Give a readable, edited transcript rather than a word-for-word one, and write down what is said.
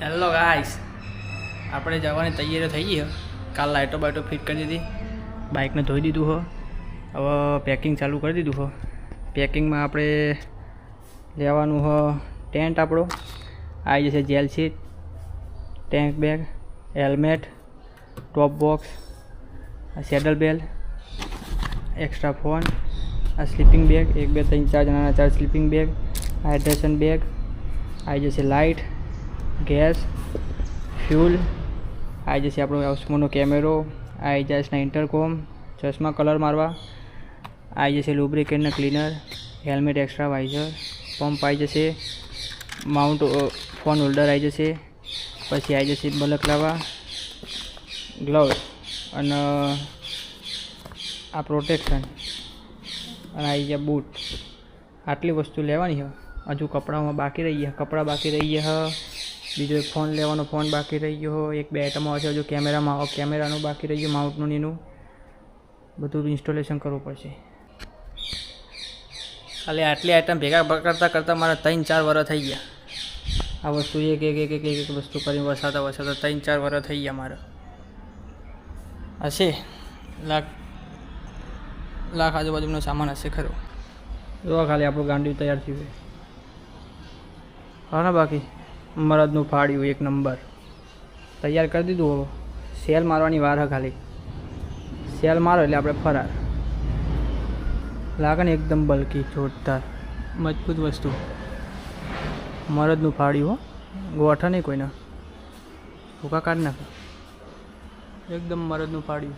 Hello guys, આપણે જવાની તૈયારી થઈ ગઈ. કાલ લાઇટો બાઇટો ફિટ કરી દીધી, બાઇકને ધોઈ દીધું હો. હવે પેકિંગ ચાલુ કરી દીધું હો. પેકિંગમાં આપણે લેવાનું હો ટેન્ટ આપણો આવી જશે, gel seat, tank bag, helmet, top box, saddle bell, extra phone, આ સ્લીપિંગ બેગ 1 2 3 4 જણાના 4 સ્લીપિંગ બેગ, હાઇડ્રેશન બેગ, આવી જશે લાઇટ, ગેસ, ફ્યુલ, આવી જશે આપણો ઓસ્મોનો કેમેરો, આવી જશે ઇન્ટરકોમ, ચશ્મા કલર મારવા, આવી જશે લુબ્રિકેન્ટના ક્લીનર, હેલ્મેટ એક્સ્ટ્રા વાઇઝર, પંપ આવી જશે, માઉન્ટ ફોન હોલ્ડર આવી જશે, પછી આવી જશે બલકલાવા, ગ્લવ અને આ પ્રોટેક્શન, અને આવી જાય બૂટ. આટલી વસ્તુ લેવાની છે. હજુ કપડામાં બાકી રહી ગયા, કપડાં બાકી રહી ગયા. બીજો એક ફોન લેવાનો, ફોન બાકી રહી ગયો. 1 2 આઈટમો છે. હજુ કેમેરાનું બાકી રહી ગયું, માઉન્ટનું એનું બધું ઇન્સ્ટોલેશન કરવું પડશે. ખાલી આટલી આઈટમ ભેગા કરતાં મારા 3 4 વર્ષ થઈ ગયા. આ વસ્તુ એક વસ્તુ કરીને વસાતા 3 4 વર્ષ થઈ ગયા મારા. હશે લાખ આજુબાજુનો સામાન હશે ખરો. જો ખાલી આપણું ગાંડી તૈયાર થયું હા ને. બાકી મરદનું ફાડ્યું 1 નંબર તૈયાર કરી દીધું. હવે સેલ મારવાની વાર છે. ખાલી સેલ મારો એટલે આપણે ફરાર. લાગે ને એકદમ બલ્કી, જોરદાર, મજબૂત વસ્તુ. મરદનું ફાડ્યું હો, ગોઠા નહીં કોઈના, ભૂકા કાઢ નાખે. એકદમ મરદનું ફાડ્યું.